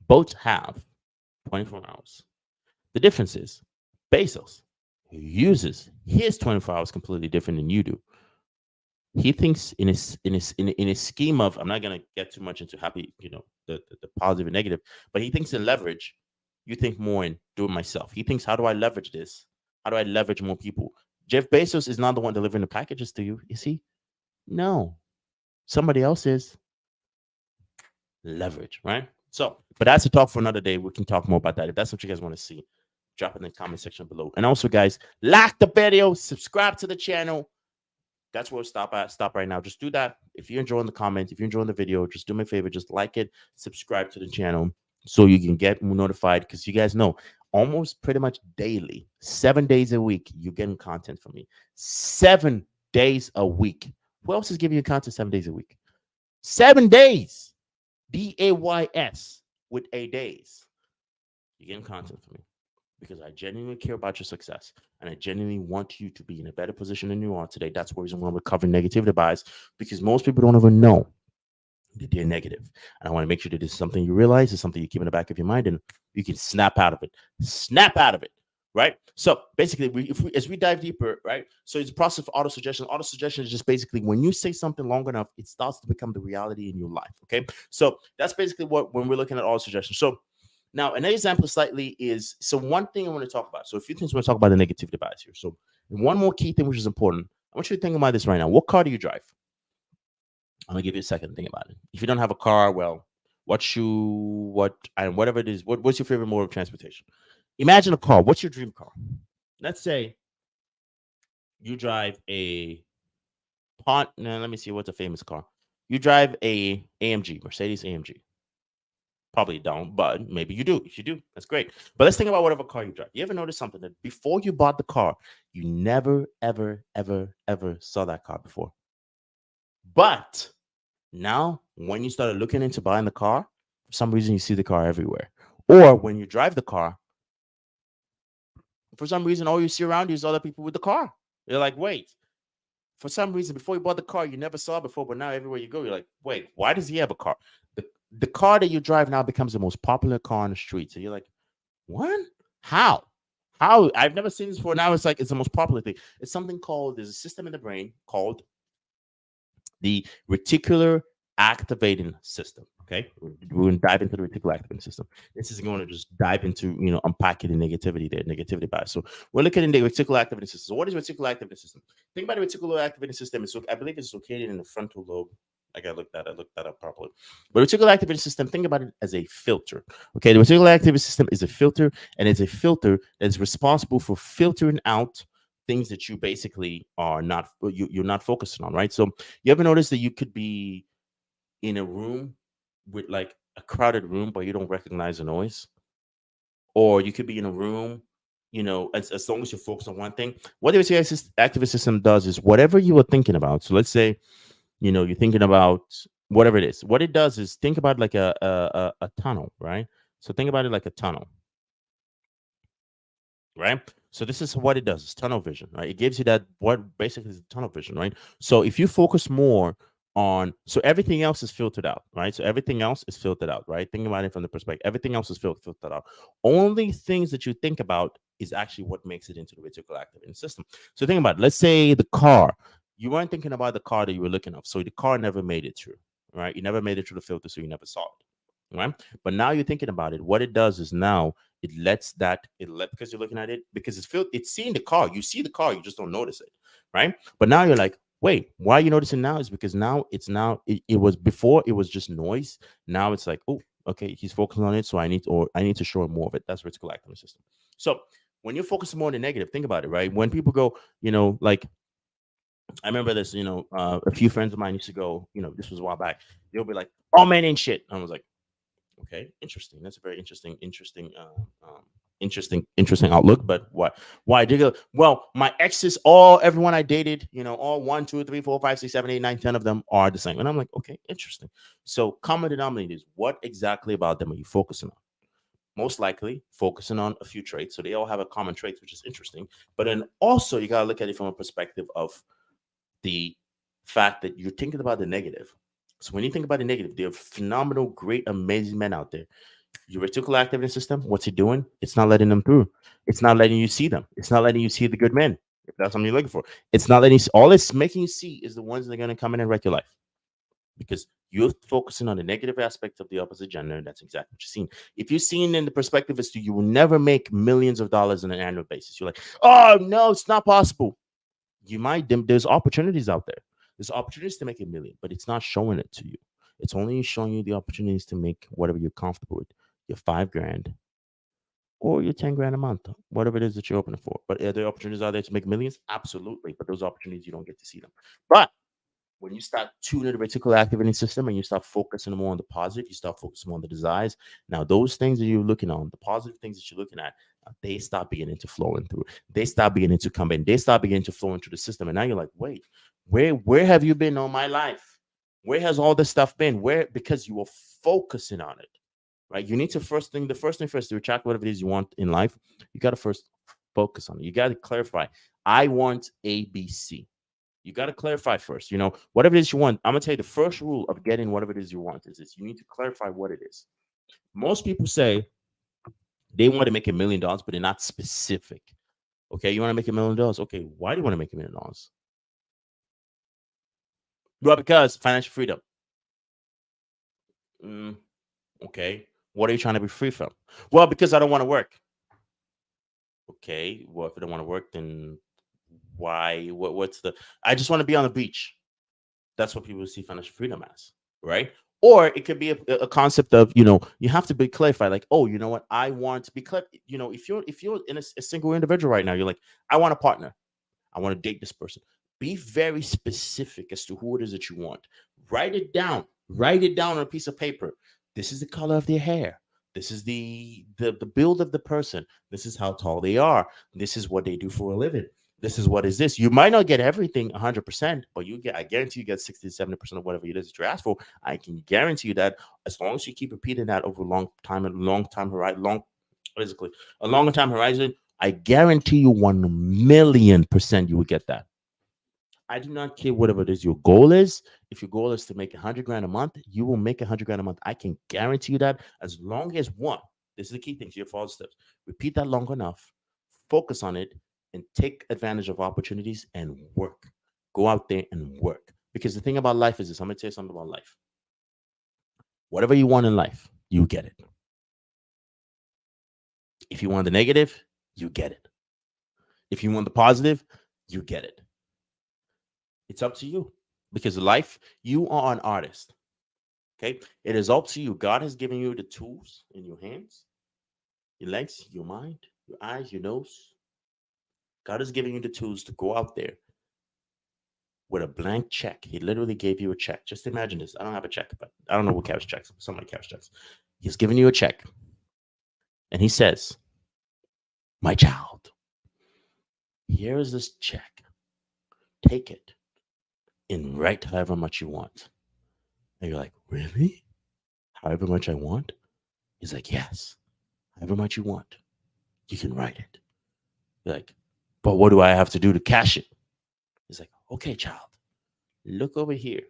both have 24 hours. The difference is Bezos uses his 24 hours completely different than you do. He thinks in his scheme of, I'm not gonna get too much into happy, the positive and negative, but he thinks in leverage. You think more in do it myself. He thinks, how do I leverage this? How do I leverage more people? Jeff Bezos is not the one delivering the packages to you, is he? No, somebody else is. Leverage, right? So, but that's a talk for another day. We can talk more about that. If that's what you guys want to see, drop it in the comment section below. And also, guys, like the video, subscribe to the channel. That's where we'll stop right now. Just do that. If you're enjoying the comment, if you're enjoying the video, just do me a favor, just like it, subscribe to the channel so you can get notified, because you guys know almost pretty much daily, 7 days a week, you're getting content from me. 7 days a week. Who else is giving you content 7 days a week? 7 days. DAYS with A days. You're getting content from me because I genuinely care about your success and I genuinely want you to be in a better position than you are today. That's the reason why we're covering negativity bias, because most people don't even know that they're negative. And I want to make sure that this is something you realize, is something you keep in the back of your mind, and you can snap out of it. Snap out of it. Right. So basically, as we dive deeper, right? So it's a process of auto suggestion. Auto suggestion is just basically when you say something long enough, it starts to become the reality in your life. Okay. So that's basically what when we're looking at auto suggestion. So now, an example slightly is, so one thing I want to talk about. So a few things I want to talk about the negativity bias here. So one more key thing which is important. I want you to think about this right now. What car do you drive? I'm gonna give you a second to think about it. If you don't have a car, well, whatever it is, what's your favorite mode of transportation? Imagine a car. What's your dream car? Let's say you drive a Now, let me see what's a famous car. You drive a AMG, Mercedes AMG. Probably don't, but maybe you do. If you do, that's great. But let's think about whatever car you drive. You ever notice something that before you bought the car, you never, ever, ever, ever saw that car before? But now, when you started looking into buying the car, for some reason you see the car everywhere. Or when you drive the car, for some reason all you see around you is other people with the car. You're like, wait. For some reason, before you bought the car, you never saw it before, but now everywhere you go, you're like, wait, why does he have a car? The car that you drive now becomes the most popular car on the street. So you're like, what? How? How? I've never seen this before. Now it's like it's the most popular thing. It's something called, there's a system in the brain called the reticular activating system. Okay, we're going to dive into the reticular activating system. This is going to just dive into unpacking the negativity there, negativity bias. So we're looking at the reticular activating system. So what is reticular activating system? Think about the reticular activating system. It's, I believe it's located in the frontal lobe. I looked that up properly. But reticular activating system, think about it as a filter. Okay, the reticular activating system is a filter, and it's a filter that is responsible for filtering out things that you basically are not you're not focusing on, right? So you ever notice that you could be in a room with like a crowded room, but you don't recognize the noise? Or you could be in a room, as long as you're focused on one thing. What the activist system does is whatever you were thinking about. So let's say, you're thinking about whatever it is. What it does is think about like a tunnel, right? So think about it like a tunnel, right? So this is what it does. It's tunnel vision, right? It gives you that what basically is tunnel vision, right? So if you focus more So everything else is filtered out, right? So everything else is filtered out, right? Think about it from the perspective, everything else is filtered out. Only things that you think about is actually what makes it into the reticular activating system. So think about it. Let's say the car, you weren't thinking about the car that you were looking at, so the car never made it through, right? You never made it through the filter, so you never saw it, right? But now you're thinking about it. What it does is now because you're looking at it, because it's seeing the car. You see the car, you just don't notice it, right? But now you're like, wait, why are you noticing now? Is because it was before, it was just noise. Now it's like, oh, okay, he's focusing on it, so I need to show him more of it. That's reticular activating system. So when you're focusing more on the negative, think about it, right? When people go, like, I remember this, a few friends of mine used to go, this was a while back. They'll be like, "Oh man, ain't shit." I was like, okay, interesting. That's a very interesting outlook. But what? Why? They go, well, my exes, everyone I dated, all one, two, three, four, five, six, seven, eight, nine, 10 of them are the same. And I'm like, okay, interesting. So common denominators. What exactly about them are you focusing on? Most likely focusing on a few traits. So they all have a common trait, which is interesting. But then also you gotta look at it from a perspective of the fact that you're thinking about the negative. So when you think about the negative, there are phenomenal, great, amazing men out there. Your reticular activating system, what's it doing? It's not letting them through. It's not letting you see them. It's not letting you see the good men. If that's something you're looking for, it's not letting you see. All it's making you see is the ones that are going to come in and wreck your life, because you're focusing on the negative aspect of the opposite gender. And that's exactly what you're seeing. If you're seeing in the perspective as to you will never make millions of dollars on an annual basis, you're like, oh no, it's not possible. There's opportunities out there. There's opportunities to make a million, but it's not showing it to you. It's only showing you the opportunities to make whatever you're comfortable with, your 5 grand or your 10 grand a month, whatever it is that you're opening for. But are there opportunities out there to make millions? Absolutely. But those opportunities, you don't get to see them. But when you start tuning the reticular activating system and you start focusing more on the positive, you start focusing more on the desires. Now, those things that you're looking on, the positive things that you're looking at, they start beginning to flow in through. They start beginning to come in. They start beginning to flow into the system. And now you're like, wait, where have you been all my life? Where has all this stuff been? Where? Because you were focusing on it, right? You need to the first thing first, to attract whatever it is you want in life, you got to first focus on it. You got to clarify. I want ABC. You got to clarify first. Whatever it is you want. I'm gonna tell you the first rule of getting whatever it is you want is this: you need to clarify what it is. Most people say they want to make $1 million, but they're not specific. Okay, you want to make $1 million. Okay, why do you want to make $1 million? Well, because financial freedom. Mm, okay, what are you trying to be free from? Well, because I don't want to work. Okay, well, if you don't want to work, then why? What's the? I just want to be on the beach. That's what people see financial freedom as, right? Or it could be a concept of, you have to be clarified, like, oh, you know what, I want to be clear. If you're in a single individual right now, you're like, I want a partner. I want to date this person. Be very specific as to who it is that you want. Write it down. Write it down on a piece of paper. This is the color of their hair. This is the build of the person. This is how tall they are. This is what they do for a living. This is what is this. You might not get everything 100%, but I guarantee you get 60 to 70% of whatever it is that you ask for. I can guarantee you that as long as you keep repeating that over a long time horizon, basically a longer time horizon, I guarantee you 1,000,000% you will get that. I do not care whatever it is your goal is. If your goal is to make 100 grand a month, you will make 100 grand a month. I can guarantee you that, as long as one, this is the key thing to your follow steps. Repeat that long enough, focus on it, and take advantage of opportunities and work. Go out there and work. Because the thing about life is this: I'm going to tell you something about life. Whatever you want in life, you get it. If you want the negative, you get it. If you want the positive, you get it. It's up to you, because life, you are an artist. Okay. It is up to you. God has given you the tools in your hands, your legs, your mind, your eyes, your nose. God is giving you the tools to go out there with a blank check. He literally gave you a check. Just imagine this. I don't have a check, but I don't know who cash checks. Somebody cash checks. He's giving you a check. And he says, my child, here is this check. Take it and write however much you want. And you're like, really? However much I want? He's like, yes, however much you want. You can write it. You're like, but what do I have to do to cash it? He's like, okay, child, look over here.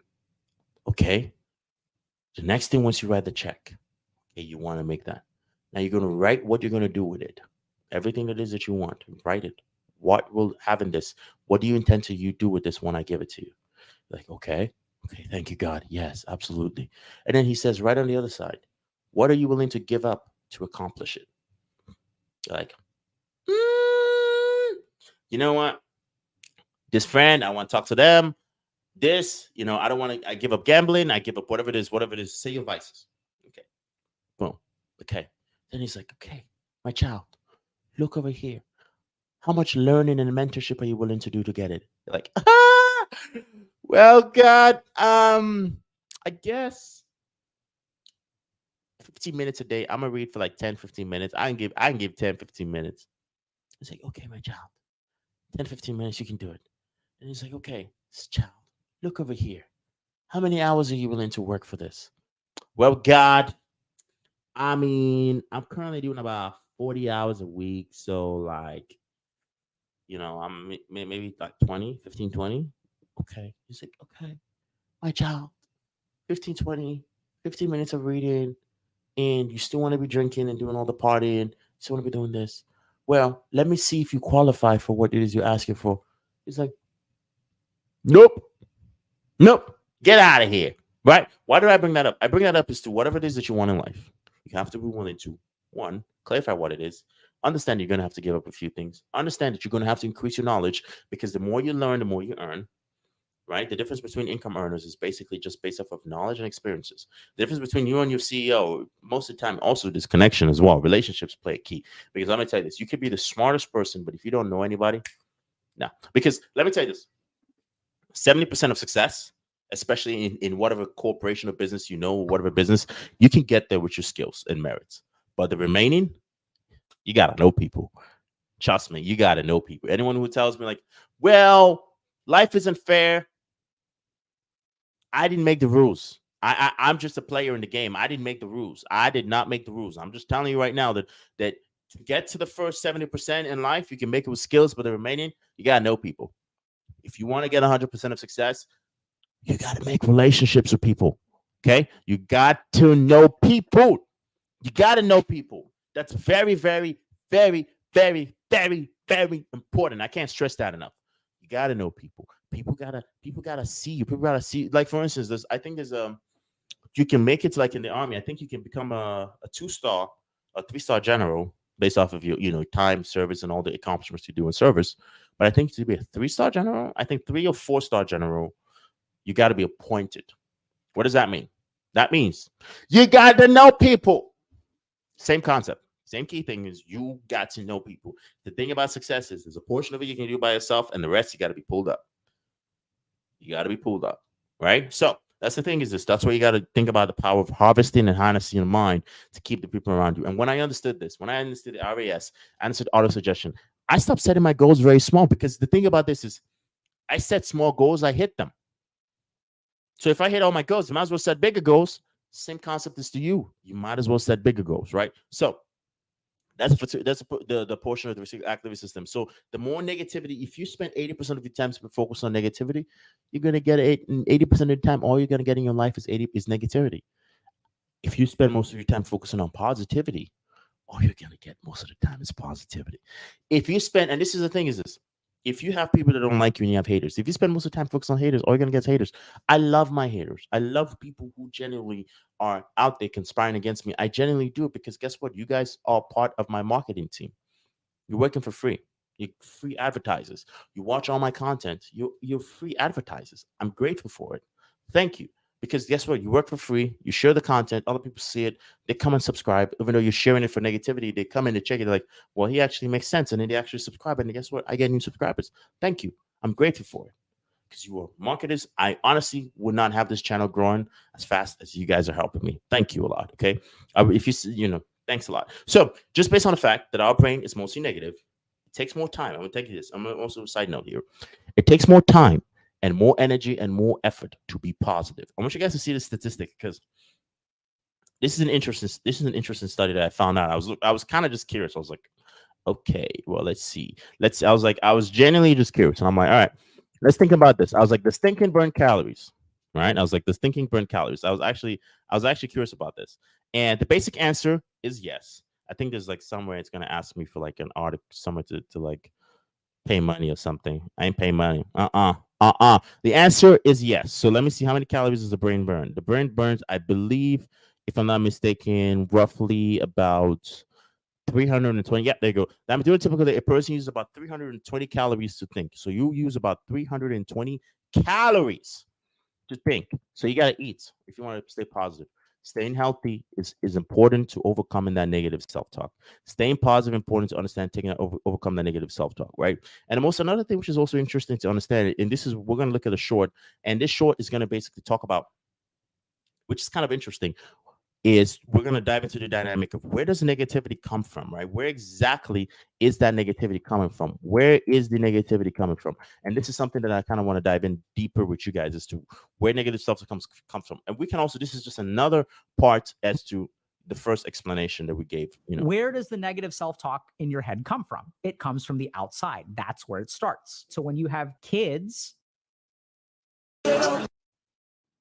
Okay. The next thing, once you write the check, okay, you want to make that. Now you're going to write what you're going to do with it. Everything it is that you want, write it. What will have in this? What do you intend to you do with this when I give it to you? Like, okay, okay, thank you, God. Yes, absolutely. And then he says, right on the other side, what are you willing to give up to accomplish it? Like, "Mm, you know what? This friend, I want to talk to them. This, I don't want to, I give up gambling. I give up whatever it is. Say your vices. Okay, boom. Okay. Then he's like, okay, my child, look over here. How much learning and mentorship are you willing to do to get it? You're like, well, God, I guess 15 minutes a day. I'm gonna read for like 10, 15 minutes. I can give 10, 15 minutes. It's like, okay, my child, 10, 15 minutes, you can do it. And he's like, okay, child, look over here. How many hours are you willing to work for this? Well, God, I mean, I'm currently doing about 40 hours a week. So like, I'm maybe like 20, 15, 20. Okay. He's like, okay, my child, 15, 20, 15 minutes of reading, and you still want to be drinking and doing all the partying, you still want to be doing this. Well, let me see if you qualify for what it is you're asking for. He's like, nope, nope, get out of here. Right? Why do I bring that up? I bring that up as to whatever it is that you want in life. You have to be willing to, one, clarify what it is. Understand you're going to have to give up a few things. Understand that you're going to have to increase your knowledge because the more you learn, the more you earn. Right? The difference between income earners is basically just based off of knowledge and experiences. The difference between you and your CEO, most of the time, also this connection as well. Relationships play a key. Because let me tell you this, you could be the smartest person, but if you don't know anybody, no. Because let me tell you this, 70% of success, especially in whatever corporation or business, whatever business, you can get there with your skills and merits. But the remaining, you got to know people. Trust me, you got to know people. Anyone who tells me, like, well, life isn't fair, I didn't make the rules. I'm just a player in the game. I didn't make the rules. I did not make the rules. I'm just telling you right now that to get to the first 70% in life, you can make it with skills, but the remaining, you gotta know people. If you want to get 100% of success, you gotta make relationships with people. Okay, you got to know people. You gotta know people. That's very, very, very, very, very, very important. I can't stress that enough. You gotta know people. People gotta see you. People gotta see. Like for instance, there's you can make it to, like in the army. I think you can become a 2-star, a 3-star general based off of your time, service, and all the accomplishments you do in service. But I think to be a 3-star general, I think 3 or 4-star general, you got to be appointed. What does that mean? That means you got to know people. Same concept. Same key thing is you got to know people. The thing about success is there's a portion of it you can do by yourself, and the rest you got to be pulled up. You got to be pulled up, right? So that's the thing is this. That's why you got to think about the power of harvesting and harnessing your mind to keep the people around you. And when I understood this, when I understood the RAS, I understood auto suggestion, I stopped setting my goals very small because the thing about this is I set small goals, I hit them. So if I hit all my goals, I might as well set bigger goals. Same concept is to you. You might as well set bigger goals, right? So that's the portion of the received activity system. So the more negativity, if you spend 80% of your time focused on negativity, you're gonna get 80% of the time. All you're gonna get in your life is negativity. If you spend most of your time focusing on positivity, all you're gonna get most of the time is positivity. If you spend, and this is the thing, is this. If you have people that don't like you and you have haters, if you spend most of the time focused on haters, all you're gonna get is haters. I love my haters. I love people who genuinely are out there conspiring against me. I genuinely do it because guess what? You guys are part of my marketing team. You're working for free. You're free advertisers. You watch all my content. You're free advertisers. I'm grateful for it. Thank you. Because guess what? You work for free. You share the content. Other people see it. They come and subscribe. Even though you're sharing it for negativity, they come in to check it. They're like, well, he actually makes sense. And then they actually subscribe. And guess what? I get new subscribers. Thank you. I'm grateful for it. Because you are marketers. I honestly would not have this channel growing as fast as you guys are helping me. Thank you a lot. Okay. If thanks a lot. So just based on the fact that our brain is mostly negative, it takes more time. I'm gonna take you this. I'm gonna also side note here. It takes more time and more energy and more effort to be positive. I want you guys to see this statistic because this is an interesting study that I found out. I was kind of just curious. I was like, okay, well, let's see. I was genuinely just curious. And I'm like, all right, let's think about this. I was like, does thinking burn calories? right? I was like, does thinking burn calories? I was actually curious about this, and the basic answer is yes. I think there's like somewhere it's gonna ask me for like an article, somewhere to like pay money or something. I ain't paying money. The answer is yes. So let me see, how many calories does the brain burn? The brain burns, I believe, if I'm not mistaken, roughly about 320. Yeah, there you go. I'm doing typically a person uses about 320 calories to think. So you use about 320 calories to think. So you got to eat if you want to stay positive. Staying healthy is important to overcoming that negative self-talk. Staying positive important to understand taking overcome that negative self-talk, right? And most another thing which is also interesting to understand, and this is we're going to look at a short, and this short is going to basically talk about, which is kind of interesting, is we're going to dive into the dynamic of where does negativity come from, right? Where exactly is that negativity coming from? Where is the negativity coming from? And this is something that I kind of want to dive in deeper with you guys as to where negative stuff comes from. And we can also, this is just another part as to the first explanation that we gave, you know. Where does the negative self talk in your head come from? It comes from the outside. That's where it starts. So when you have kids,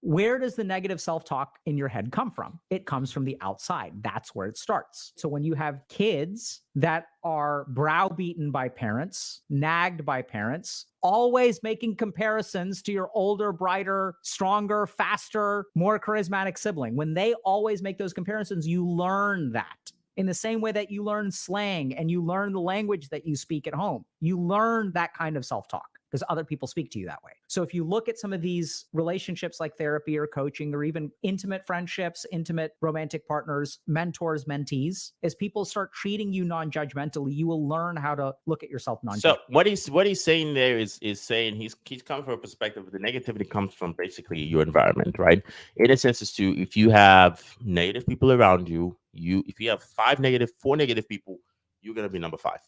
where does the negative self talk in your head come from? It comes from the outside. That's where it starts. So when you have kids that are browbeaten by parents, nagged by parents, always making comparisons to your older, brighter, stronger, faster, more charismatic sibling, when they always make those comparisons, you learn that. In the same way that you learn slang and you learn the language that you speak at home, you learn that kind of self talk because other people speak to you that way. So if you look at some of these relationships like therapy or coaching or even intimate friendships, intimate romantic partners, mentors, mentees, as people start treating you non-judgmentally, you will learn how to look at yourself non-judgmentally. So what he's saying there is saying he's coming from a perspective of the negativity comes from basically your environment, right? In a sense, is to if you have negative people around you, if you have four negative people, you're gonna be number five.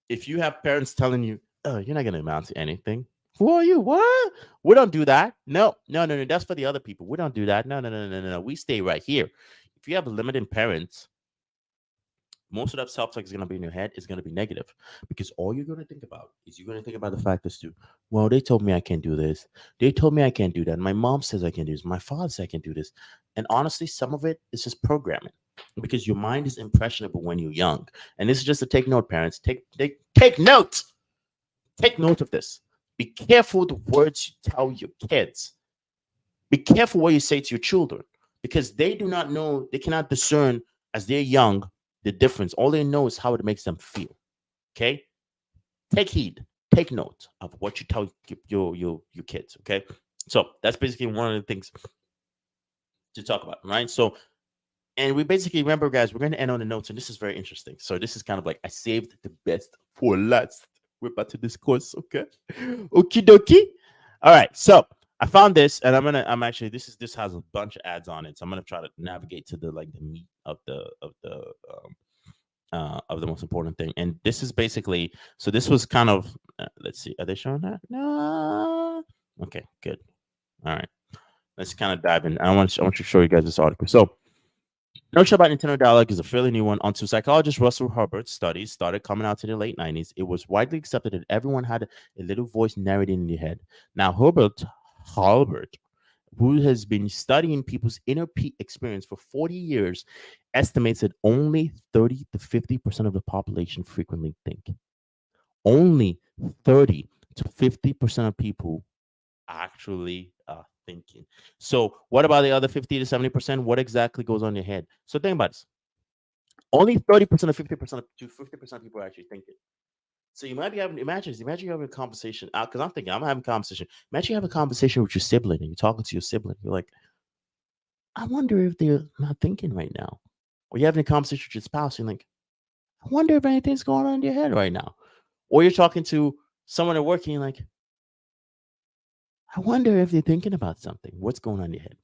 If you have parents telling you, "Oh, you're not gonna amount to anything," who are you? What? We don't do that. No, no, no, no. That's for the other people. We don't do that. No, no, no, no, no, no. We stay right here. If you have limiting parents, most of that self-talk is going to be in your head is going to be negative because all you're going to think about is you're going to think about the fact as to, well, they told me I can't do this, they told me I can't do that, my mom says I can do this, my father says I can do this. And honestly, some of it is just programming because your mind is impressionable when you're young. And this is just to take note, parents. Take note. Take note of this. Be careful the words you tell your kids. Be careful what you say to your children because they do not know, they cannot discern as they're young the difference. All they know is how it makes them feel. Okay? Take heed, take note of what you tell your kids. Okay? So that's basically one of the things to talk about, right? So, and we basically remember, guys, we're going to end on the notes, and this is very interesting. So this is kind of like I saved the best for last. We're about to discourse, okay? Okie dokie. All right, so I found this, and I'm actually this has a bunch of ads on it, so I'm gonna try to navigate to the like the meat of the most important thing. And this is basically, so this was kind of let's see, are they showing that? No. Okay, good. All right, let's kind of dive in. I want to show you guys this article. So no show about Nintendo Dialogue is a fairly new one. Until psychologist Russell Herbert's studies started coming out in the late 90s, it was widely accepted that everyone had a little voice narrating in their head. Now, Halbert, who has been studying people's inner experience for 40 years, estimates that only 30 to 50% of the population frequently think. Only 30 to 50% of people actually thinking. So, what about the other 50 to 70%? What exactly goes on in your head? So, think about this. Only 30% of 50% to 50% of people are actually thinking. So you might be having imagine you're having a conversation because I'm thinking I'm having a conversation. Imagine you have a conversation with your sibling and you're talking to your sibling. You're like, I wonder if they're not thinking right now. Or you're having a conversation with your spouse. You're like, I wonder if anything's going on in your head right now. Or you're talking to someone at work and you're like, I wonder if they're thinking about something. What's going on in your head?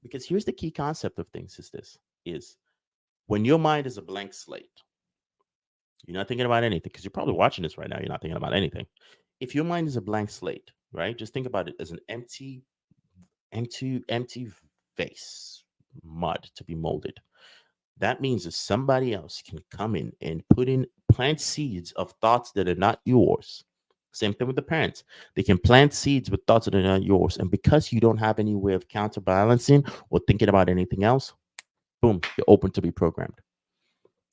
Because here's the key concept of things is this is when your mind is a blank slate, you're not thinking about anything because you're probably watching this right now. You're not thinking about anything. If your mind is a blank slate, right? Just think about it as an empty vase, mud to be molded. That means that somebody else can come in and plant seeds of thoughts that are not yours. Same thing with the parents. They can plant seeds with thoughts that are not yours. And because you don't have any way of counterbalancing or thinking about anything else, boom, you're open to be programmed.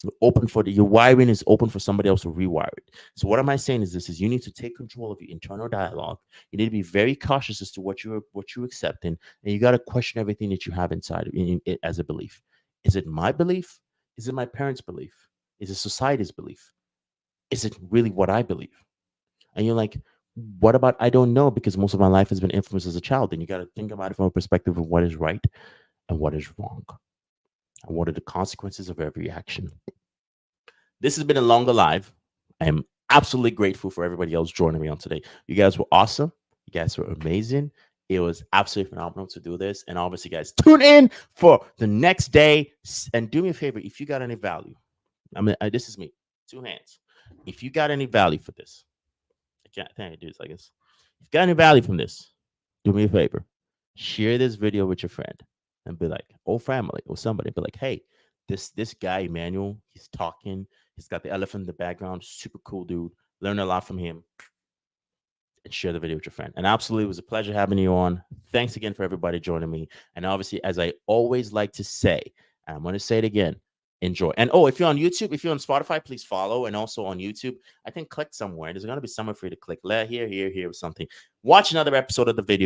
You're open for your wiring is open for somebody else to rewire it. So what am I saying is this is you need to take control of your internal dialogue. You need to be very cautious as to what you're accepting, and you got to question everything that you have inside as a belief. Is it my belief? Is it my parents' belief? Is it society's belief? Is it really what I believe? And you're like, what about I don't know because most of my life has been influenced as a child. And you got to think about it from a perspective of what is right and what is wrong and what are the consequences of every action. This has been a longer live. I am absolutely grateful for everybody else joining me on today. You guys were awesome. You guys were amazing. It was absolutely phenomenal to do this. And obviously, guys, tune in for the next day. And do me a favor, if you got any value, this is me, two hands. If you got any value for this, I can't think I do this, I guess. If you got any value from this, do me a favor. Share this video with your friend and be like, or family or somebody. Be like, hey, this guy, Emmanuel, he's talking. He's got the elephant in the background. Super cool dude. Learn a lot from him. And share the video with your friend. And absolutely, it was a pleasure having you on. Thanks again for everybody joining me. And obviously, as I always like to say, and I'm going to say it again, enjoy. And oh, if you're on YouTube, if you're on Spotify, please follow. And also on YouTube, I think click somewhere. There's going to be somewhere for you to click. Here, or something. Watch another episode of the video.